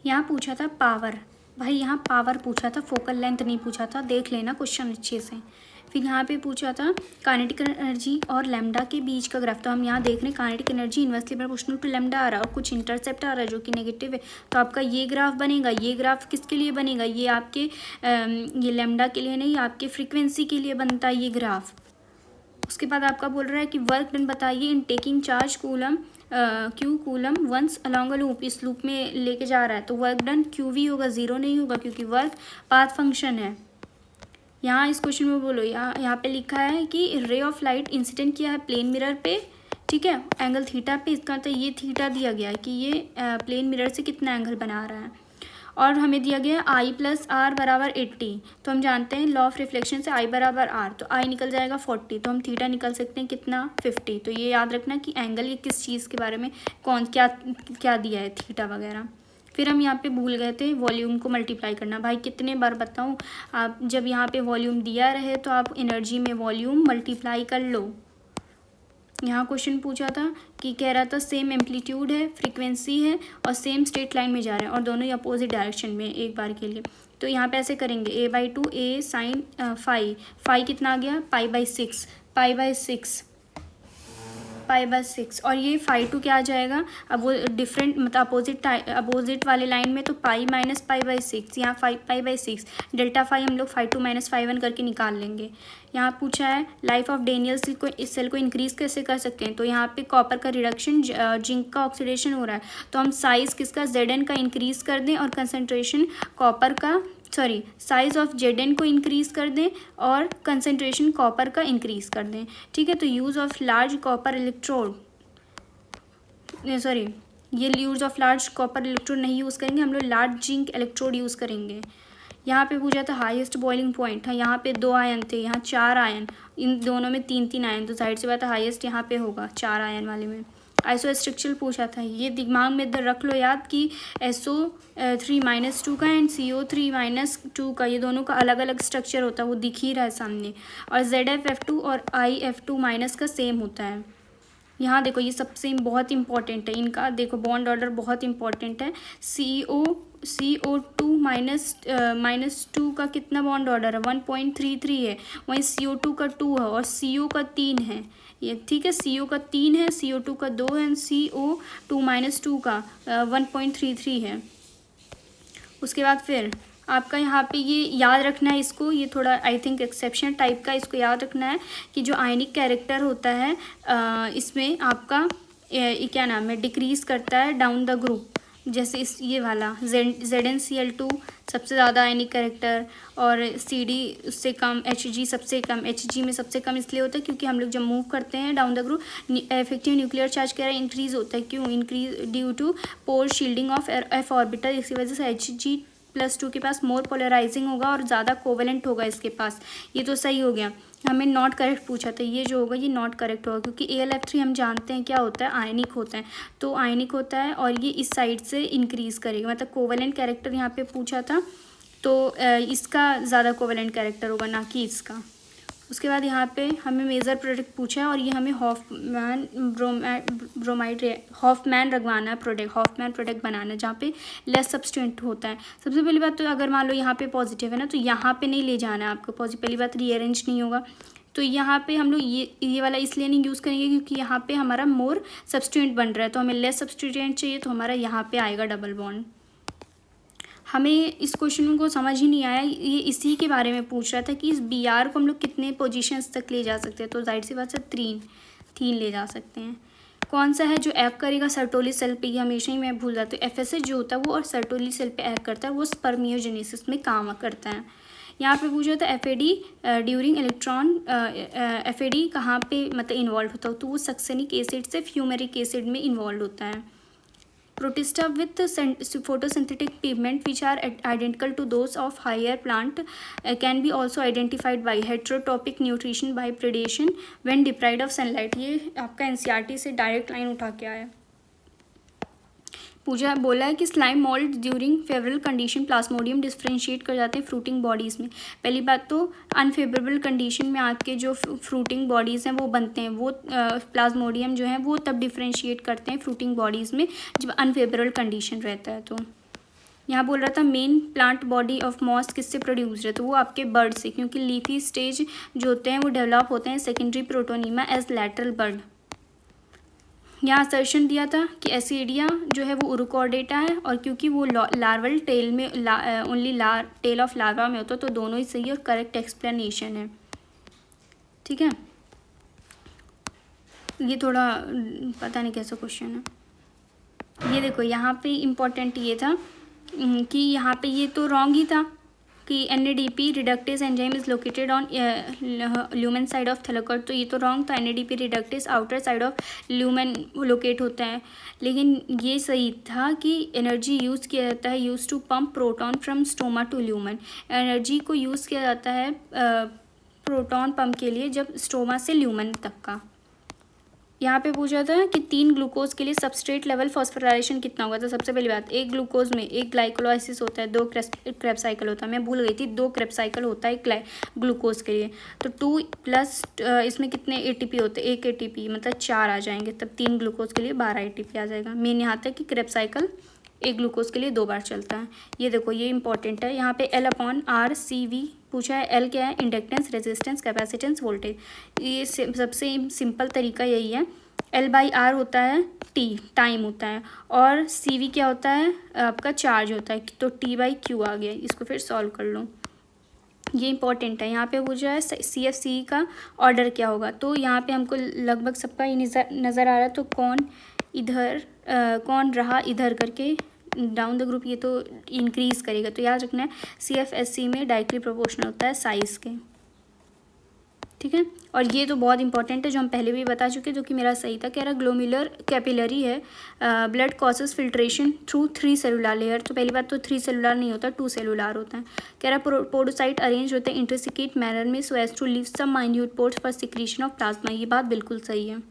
यहाँ पूछा था पावर, भाई यहाँ पावर पूछा था, फोकल लेंथ नहीं पूछा था, देख लेना क्वेश्चन अच्छे से। फिर यहाँ पे पूछा था काइनेटिक एनर्जी और लैम्डा के बीच का ग्राफ। तो हम यहाँ देख रहे हैं kinetic energy inversely proportional to lambda आ रहा है और कुछ इंटरसेप्ट आ रहा है जो कि नेगेटिव है। तो आपका ये ग्राफ बनेगा। ये ग्राफ किसके लिए बनेगा? ये आपके ये लैम्डा के लिए नहीं, आपके फ्रीक्वेंसी के लिए बनता है ये ग्राफ। उसके बाद आपका बोल रहा है कि वर्क डन बताइए in taking charge coulomb Q coulomb once along a loop. इस लूप में लेके जा रहा है तो वर्क डन क्यू वी होगा, ज़ीरो नहीं होगा क्योंकि वर्क पाथ फंक्शन है। यहाँ इस क्वेश्चन में बोलो, यहाँ पे लिखा है कि रे ऑफ लाइट इंसिडेंट किया है प्लेन मिरर पे, ठीक है, एंगल थीटा पे। इसका मतलब ये थीटा दिया गया है कि ये प्लेन मिरर से कितना एंगल बना रहा है। और हमें दिया गया आई प्लस आर बराबर 80। तो हम जानते हैं लॉ ऑफ रिफ्लेक्शन से आई बराबर आर, तो आई निकल जाएगा 40, तो हम थीटा निकल सकते हैं कितना 50। तो ये याद रखना कि एंगल ये किस चीज़ के बारे में कौन क्या क्या दिया है, थीटा वगैरह। फिर हम यहाँ पे भूल गए थे वॉल्यूम को मल्टीप्लाई करना। भाई कितने बार बताऊँ, आप जब यहाँ पे वॉल्यूम दिया रहे तो आप एनर्जी में वॉल्यूम मल्टीप्लाई कर लो। यहाँ क्वेश्चन पूछा था कि कह रहा था सेम एम्पलीट्यूड है, फ्रीक्वेंसी है और सेम स्ट्रेट लाइन में जा रहे हैं और दोनों ही अपोजिट डायरेक्शन में एक बार के लिए। तो यहाँ पे ऐसे करेंगे a/2 a साइन फाई कितना आ गया पाई बाई सिक्स और ये φ2 क्या आ जाएगा। अब वो डिफरेंट मतलब अपोजिट वाले लाइन में तो पाई माइनस पाई/6, यहाँ पाई/6 डेल्टा फाई हम लोग φ2 माइनस φ1 करके निकाल लेंगे। यहाँ पूछा है लाइफ ऑफ डेनियल सेल को इंक्रीज़ कैसे कर सकते हैं। तो यहाँ पे कॉपर का रिडक्शन, जिंक का ऑक्सीडेशन हो रहा है, तो हम साइज़ किसका Zn का इंक्रीज़ कर दें और कंसनट्रेशन कॉपर का साइज़ ऑफ Zn को इंक्रीज़ कर दें और कंसनट्रेशन कॉपर का इंक्रीज़ कर दें, ठीक है। तो use of large copper electrode, ये use of large copper electrode नहीं यूज़ करेंगे, हम लोग लार्ज जिंक इलेक्ट्रोड यूज़ करेंगे। यहाँ पे पूछा था हाईएस्ट बॉइलिंग पॉइंट, हाँ यहाँ पे 2 आयन थे, यहाँ 4 आयन, इन दोनों में 3 आयन, तो साइड से बात है हाईएस्ट यहाँ पे होगा 4 आयन वाले में। आइसोस्ट्रक्चरल पूछा था, ये दिमाग में इधर रख लो याद कि SO3-2 का एंड CO3-2 का, ये दोनों का अलग अलग स्ट्रक्चर होता है, वो दिख ही रहा है सामने। और ZfF2 और IF2- का सेम होता है। यहाँ देखो ये सबसे बहुत इंपॉर्टेंट है, इनका देखो बॉन्ड ऑर्डर बहुत इंपॉर्टेंट है। CO2-2 का कितना बॉन्ड ऑर्डर है 1.33 है, वहीं CO2 का 2 है और CO का 3 है, ये ठीक है। CO का 3 है, CO2 का 2 है, CO2-2 का 1.33 है। उसके बाद फिर आपका यहाँ पे ये याद रखना है इसको, ये थोड़ा आई थिंक एक्सेप्शन टाइप का, इसको याद रखना है कि जो आयनिक कैरेक्टर होता है इसमें आपका क्या नाम है डिक्रीज़ करता है डाउन द ग्रुप। जैसे इस ये वाला ZnCl2 सबसे ज़्यादा आयनिक कैरेक्टर और CD उससे कम, Hg सबसे कम। Hg में सबसे कम इसलिए होता है क्योंकि हम लोग जब मूव करते हैं down the group effective nuclear charge कह रहा है इंक्रीज़ होता है। क्यों increase? Due to poor shielding of f orbital. इसी वजह से Hg+2 के पास मोर पोलराइजिंग होगा और ज़्यादा कोवेलेंट होगा इसके पास। ये तो सही हो गया, हमें नॉट करेक्ट पूछा था, ये जो होगा ये नॉट करेक्ट होगा क्योंकि AlF3 हम जानते हैं क्या होता है, आयनिक होता है। तो आयनिक होता है और ये इस साइड से इंक्रीज़ करेगा, मतलब कोवेलेंट कैरेक्टर यहाँ पे पूछा था तो इसका ज़्यादा कोवेलेंट कैरेक्टर होगा ना कि इसका। उसके बाद यहाँ पे हमें मेजर प्रोडक्ट पूछा है और ये हमें हॉफमैन रखवाना है प्रोडक्ट, हॉफमैन प्रोडक्ट बनाना है जहाँ पे लेस सब्सटेंट होता है। सबसे पहली बात तो अगर मान लो यहाँ पे पॉजिटिव है ना तो यहाँ पे नहीं ले जाना है आपको पॉजिटिव, पहली बात रीअरेंज नहीं होगा। तो यहाँ पे हम लोग ये वाला इसलिए नहीं यूज़ करेंगे क्योंकि यहाँ पे हमारा मोर सब्सटेंट बन रहा है, तो हमें लेस सब्सटेंट चाहिए तो हमारा यहाँ पे आएगा डबल बॉन्ड। हमें इस क्वेश्चन को समझ ही नहीं आया, ये इसी के बारे में पूछ रहा था कि इस Br को हम लोग कितने पोजीशंस तक ले जा सकते हैं। तो जाहिर सी बात से 3 ले जा सकते हैं। कौन सा है जो एक्ट करेगा सर्टोली सेल पे, ये हमेशा ही मैं भूल जाती हूँ। FSH जो होता है वो और सर्टोली सेल पे एक्ट करता है, वो स्पर्मियोजेनेसिस में काम करता है। यहाँ पे पूछा था FAD ड्यूरिंग इलेक्ट्रॉन, FAD कहाँ पे मतलब इन्वॉल्व होता है, तो वो सक्सेनिक एसिड से फ्यूमेरिक एसिड में इन्वॉल्व होता है। Protista with photosynthetic pigment which are identical to those of higher plant can be also identified by heterotropic nutrition by predation when deprived of sunlight। ये आपका NCERT से direct line उठा के आया। पूछा बोला है कि slime mould during favourable condition plasmodium differentiate कर जाते हैं फ्रूटिंग बॉडीज़ में। पहली बात तो अनफेवरेबल कंडीशन में आपके जो फ्रूटिंग बॉडीज़ हैं वो बनते हैं, वो प्लाज्मोडियम जो है वो तब डिफ्रेंशिएट करते हैं फ्रूटिंग बॉडीज़ में जब अनफेवरेबल कंडीशन रहता है। तो यहाँ बोल रहा था main plant body of moss किससे प्रोड्यूस है, तो वो आपके बर्ड से, क्योंकि लीफी स्टेज जो होते हैं वो डेवलप होते हैं secondary protonema as lateral bud. यहाँ असर्शन दिया था कि एसिडिया जो है वो उरुकोडेटा है, और क्योंकि वो लार्वल टेल में ओनली टेल ऑफ लार्वा में होता है, तो दोनों ही सही और करेक्ट एक्सप्लेनेशन है। ठीक है, ये थोड़ा पता नहीं कैसा क्वेश्चन है। ये देखो यहाँ पे इम्पोर्टेंट ये था कि यहाँ पे ये तो रॉन्ग ही था कि NADP reductase enzyme is located on lumen side of thylakoid, तो ये तो रॉन्ग था। NADP reductase outer side of lumen locate होता है, लेकिन ये सही था कि एनर्जी यूज़ किया जाता है use to pump proton from stroma to lumen. Energy को यूज़ किया जाता है प्रोटॉन पंप के लिए जब स्टोमा से ल्यूमेन तक का। यहाँ पे पूछा था कि 3 ग्लूकोज के लिए सबस्ट्रेट लेवल फॉस्फोराइलेशन कितना होगा। तो सबसे पहली बात, एक ग्लूकोज में एक ग्लाइकोलाइसिस होता है, 2 क्रेब्स साइकिल होता है, मैं भूल गई थी, 2 क्रेब्स साइकिल होता है ग्लूकोज के लिए। तो 2 प्लस इसमें कितने ATP होते हैं, 1 ATP मतलब 4 आ जाएंगे, तब 3 ग्लूकोज के लिए 12 ATP आ जाएगा। मेन यहाँ तक कि क्रेब्स साइकिल एक ग्लूकोज के लिए 2 बार चलता है। ये देखो ये इंपॉर्टेंट है। यहाँ पे L/R/CV पूछा है। L क्या है, इंडक्टेंस, रेजिस्टेंस, कैपेसिटेंस, वोल्टेज। ये सबसे सिंपल तरीका यही है। L/R होता है T, टाइम होता है, और CV क्या होता है, आपका चार्ज होता है, तो T/Q आ गया। इसको फिर सॉल्व कर लो, ये इंपॉर्टेंट है। यहाँ पे पूछा है CFCE का ऑर्डर क्या होगा, तो यहाँ पे हमको लगभग सबका ही नज़र आ रहा है। तो कौन रहा इधर करके डाउन द ग्रुप, ये तो इंक्रीज़ करेगा, तो याद रखना है CFSC में डायरेक्टली प्रोपोर्शनल होता है साइज़ के। ठीक है, और ये तो बहुत इंपॉर्टेंट है जो हम पहले भी बता चुके, जो कि मेरा सही था। कह रहा ग्लोमेरुलर कैपिलरी है, blood causes filtration through 3 cellular layer. तो पहली बात तो 3 सेलुलर नहीं होता, 2 सेलुलर होता है। कह रहा पोडोसाइट अरेंज होते हैं इंटरसिकेट मैनर में so as to leave some minute ports for secretion of plasma. ये बात बिल्कुल सही है।